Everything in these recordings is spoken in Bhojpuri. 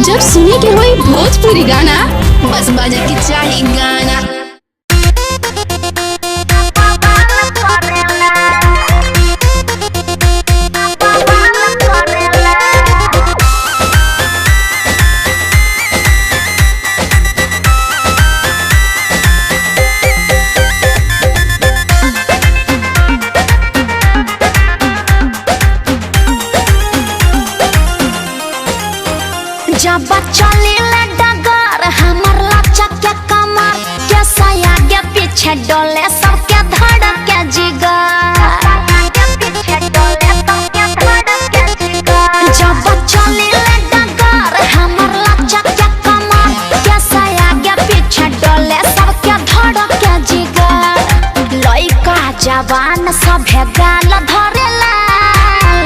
जब सुने के होई भोजपुरी गाना बस बजे के चाही गाना। जब चले डगर हमर लचक के कमर के सया के पीछे डोले सबके धड़क के जिगर। जब चले डगर हमर लचक के कमर के सया के पीछे डोले सबके धड़क के जिगर। लइका जवान सभे गाल धरेला,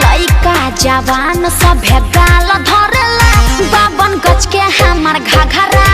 लइका जवान सभे गाल धरेला। बावन गज के हमर घघरा